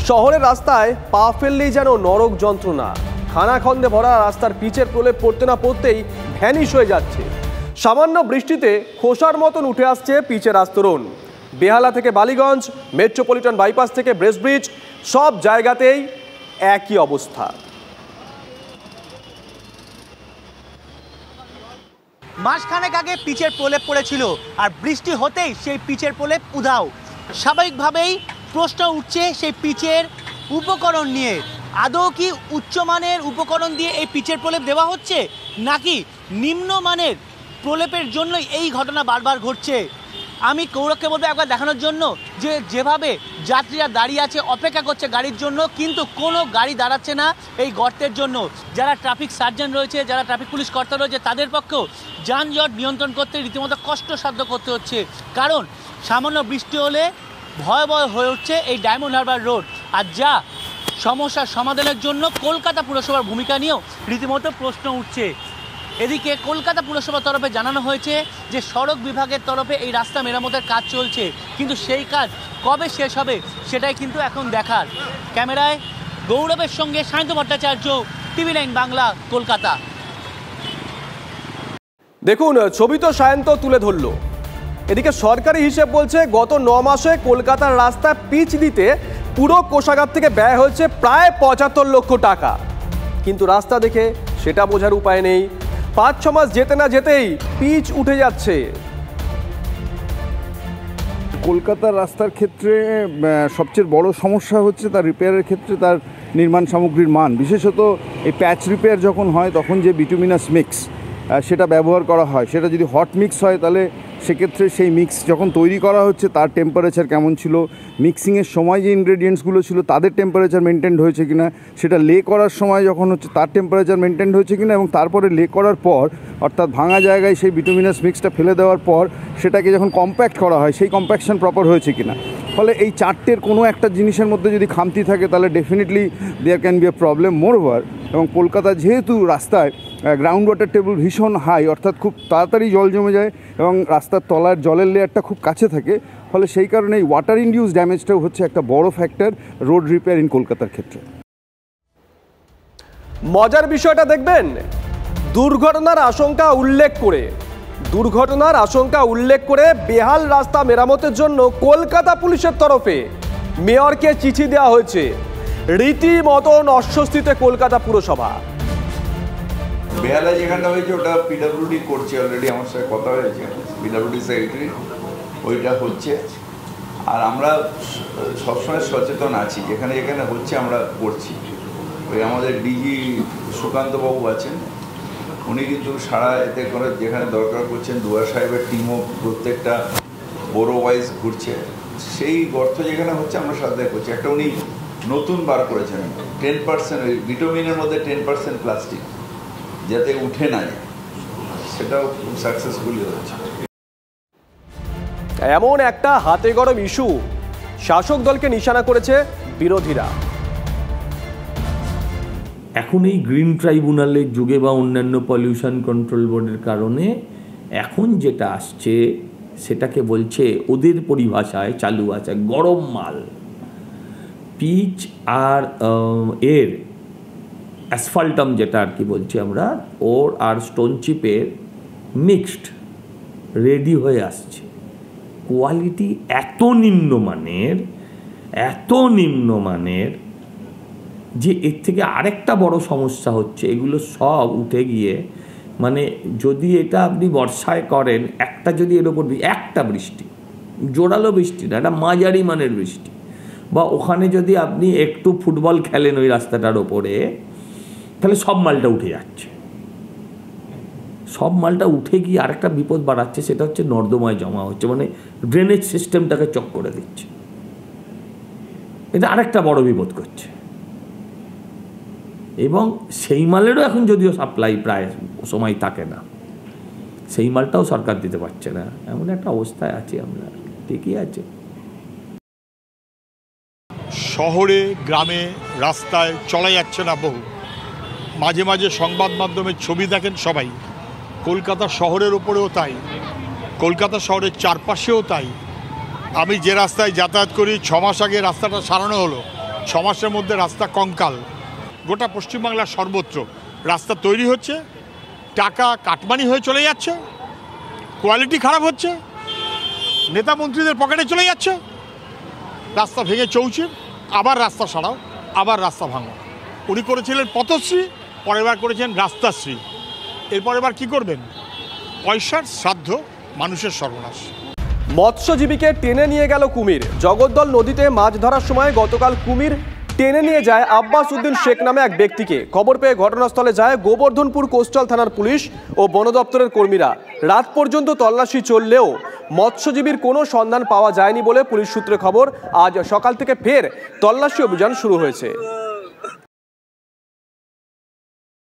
শহরের রাস্তায় পা ফেললেই যেন নরক যন্ত্রণা। খানাখন্দে ভরা রাস্তার পিচের প্রলেপ পড়তে না পড়তেই ভ্যানিশ হয়ে যাচ্ছে। সামান্য বৃষ্টিতে খোসার মতন উঠে আসছে পিচের আস্তরণ। বেহালা থেকে বালিগঞ্জ, মেট্রোপলিটন বাইপাস থেকে ব্রেস্টব্রিজ, সব জায়গাতেই একই অবস্থা। মাসখানেক আগে পিচের প্রলেপ পড়েছিল, আর বৃষ্টি হতেই সেই পিচের প্রলেপ উধাও। স্বাভাবিকভাবেই প্রশ্ন উঠছে সেই পিচের উপকরণ নিয়ে। আদৌ কি উচ্চমানের উপকরণ দিয়ে এই পিচের প্রলেপ দেওয়া হচ্ছে, নাকি নিম্নমানের প্রলেপের জন্যই এই ঘটনা বারবার ঘটছে? আমি কৌরবকে বলবো একবার দেখানোর জন্য যে যেভাবে যাত্রীরা দাঁড়িয়ে আছে, অপেক্ষা করছে গাড়ির জন্য, কিন্তু কোনো গাড়ি দাঁড়াচ্ছে না এই গর্তের জন্য। যারা ট্রাফিক সার্জন রয়েছে, যারা ট্রাফিক পুলিশ কর্তা রয়েছে, তাদের পক্ষেও যানজট নিয়ন্ত্রণ করতে রীতিমতো কষ্টসাধ্য করতে হচ্ছে। কারণ সামান্য বৃষ্টি হলে ভয়াবহ হয়ে উঠছে এই ডায়মন্ড হারবার রোড। আর যা সমস্যার সমাধানের জন্য কলকাতা পুরসভার ভূমিকা নিয়েও রীতিমতো প্রশ্ন উঠছে। এদিকে কলকাতা পুরসভার তরফে জানানো হয়েছে যে সড়ক বিভাগের তরফে এই রাস্তা মেরামতের কাজ চলছে, কিন্তু সেই কাজ কবে শেষ হবে সেটাই কিন্তু এখন দেখার। ক্যামেরায় গৌরবের সঙ্গে সায়ন্ত ভট্টাচার্য, TV9 বাংলা, কলকাতা। দেখুন, ছবি তো সায়ন্ত তুলে ধরলো। এদিকে সরকারি হিসেব বলছে গত 9 মাসে কলকাতার রাস্তায় পিচ দিতে পুরো কোষাগার থেকে ব্যয় হয়েছে প্রায় 75 লক্ষ টাকা। কিন্তু রাস্তা দেখে সেটা বোঝার উপায় নেই। 5-6 মাস যেতে না যেতেই পিচ উঠে যাচ্ছে। কলকাতার রাস্তার ক্ষেত্রে সবচেয়ে বড় সমস্যা হচ্ছে তার রিপেয়ারের ক্ষেত্রে তার নির্মাণ সামগ্রীর মান। বিশেষত এই প্যাচ রিপেয়ার যখন হয় তখন যে বিটুমিনাস মিক্স সেটা ব্যবহার করা হয়, সেটা যদি হট মিক্স হয় তাহলে সেক্ষেত্রে সেই মিক্স যখন তৈরি করা হচ্ছে তার টেম্পারেচার কেমন ছিল, মিক্সিংয়ের সময় যে ইনগ্রেডিয়েন্টসগুলো ছিল তাদের টেম্পারেচার মেনটেন হয়েছে কিনা, সেটা লে করার সময় যখন হচ্ছে তার টেম্পারেচার মেনটেন হয়েছে কিনা, এবং তারপরে লে করার পর অর্থাৎ ভাঙা জায়গায় সেই বিটুমিনাস মিক্সটা ফেলে দেওয়ার পর সেটাকে যখন কম্প্যাক্ট করা হয় সেই কম্প্যাকশন প্রপার হয়েছে কিনা। ফলে এই চারটের কোনো একটা জিনিসের মধ্যে যদি খামতি থাকে তাহলে definitely there can be a problem. Moreover, এবং কলকাতা যেহেতু রাস্তায় গ্রাউন্ড ওয়াটার টেবল ভীষণ হাই, অর্থাৎ খুব তাড়াতাড়ি জল জমে যায় এবং রাস্তার তলার জলের লেয়ারটা খুব কাছে থাকে, ফলে সেই কারণে এই ওয়াটার ইনডিউস ড্যামেজটাও হচ্ছে একটা বড় ফ্যাক্টর রোড রিপেয়ার ইন কলকাতার ক্ষেত্রে। মজার বিষয়টা দেখবেন, দুর্ঘটনার আশঙ্কা উল্লেখ করে বেহাল রাস্তা মেরামতের জন্য কলকাতা পুলিশের তরফে মেয়রকে চিঠি দেওয়া হয়েছে। রীতিমতন অস্বস্তিতে কলকাতা পুরসভা। বেহালা যেখানটা হয়েছে ওটা পিডব্লিউডি করছে, অলরেডি আমার সাথে কথা হয়েছে, পিডব্লিউডি সেক্রেটারি, ওইটা হচ্ছে। আর আমরা সবসময় সচেতন আছি, যেখানে যেখানে হচ্ছে আমরা করছি। ওই আমাদের ডিজি সুকান্তবাবু আছেন, উনি কিন্তু সারা এতে করে যেখানে দরকার করছেন, দুয়ার সাহেবের টিমও প্রত্যেকটা বড় ওয়াইজ ঘুরছে। সেই গর্ত যেখানে হচ্ছে আমরা সাথে করছি। একটা উনি নতুন বার করেছেন 10%, ওই ভিটামিনের মধ্যে 10% প্লাস্টিক যাতে উঠে না যায়, সেটাও খুব সাকসেসফুলি হচ্ছে। এমন একটা হাতে গরম ইস্যু শাসক দলকে নিশানা করেছে বিরোধীরা। এখন এই গ্রিন ট্রাইব্যুনালের যুগে বা অন্যান্য পলিউশন কন্ট্রোল বোর্ডের কারণে এখন যেটা আসছে সেটাকে বলছে ওদের পরিভাষায় চালু আছে গরম মাল। পিচ আর এর অ্যাসফাল্টাম যেটা আর কি বলছি আমরা, ওর আর স্টোন চিপের মিক্সড রেডি হয়ে আসছে। কোয়ালিটি এত নিম্নমানের যে এর থেকে আরেকটা বড় সমস্যা হচ্ছে, এগুলো সব উঠে গিয়ে মানে যদি এটা আপনি বর্ষায় করেন, একটা যদি এর ওপর একটা বৃষ্টি, জোরালো বৃষ্টি না, একটা মাঝারি মানের বৃষ্টি, বা ওখানে যদি আপনি একটু ফুটবল খেলেন ওই রাস্তাটার ওপরে, তাহলে সব মালটা উঠে যাচ্ছে। সব মালটা উঠে গিয়ে আরেকটা বিপদ বাড়াচ্ছে, সেটা হচ্ছে নর্দমায় জমা হচ্ছে, মানে ড্রেনেজ সিস্টেমটাকে চক করে দিচ্ছে। এটা আরেকটা বড় বিপদ করছে। এবং সেই মালেরও এখন যদিও সাপ্লাই প্রায় সময় থাকে না, সেই মালটাও সরকার দিতে পারছে না, এমন একটা অবস্থায় আছি আমরা। ঠিকই আছে, শহরে গ্রামে রাস্তায় চলা যাচ্ছে না বহু। মাঝে মাঝে সংবাদ মাধ্যমের ছবি দেখেন সবাই, কলকাতা শহরের ওপরেও তাই, কলকাতা শহরের চারপাশেও তাই। আমি যে রাস্তায় যাতায়াত করি 6 মাস আগে রাস্তাটা সারানো হলো, 6 মাসের মধ্যে রাস্তা কঙ্কাল। গোটা পশ্চিমবাংলার সর্বত্র রাস্তা তৈরি হচ্ছে, টাকা কাটমানি হয়ে চলে যাচ্ছে, কোয়ালিটি খারাপ হচ্ছে, নেতা মন্ত্রীদের পকেটে চলে যাচ্ছে। রাস্তা ভেঙে চৌচির, আবার রাস্তা সারাও, আবার রাস্তা ভাঙো। উনি করেছিলেন পথশ্রী, পরের বার করেছেন রাস্তাশ্রী। এরপর এবার কী করবেন? পয়সার শ্রাদ্ধ, মানুষের সর্বনাশ। মৎস্যজীবীকে টেনে নিয়ে গেল কুমির। জগদ্দল নদীতে মাছ ধরার সময় গতকাল কুমির টেনে নিয়ে যায় আব্বাস উদ্দিন শেখ নামে এক ব্যক্তিকে। খবর পেয়ে ঘটনাস্থলে যায় গোবর্ধনপুর কোস্টাল থানার পুলিশ ও বন দপ্তরের কর্মীরা। রাত পর্যন্ত তল্লাশি চললেও মৎস্যজীবীর কোনো সন্ধান পাওয়া যায়নি বলে পুলিশ সূত্রে খবর। আজ সকাল থেকে ফের তল্লাশি অভিযান শুরু হয়েছে।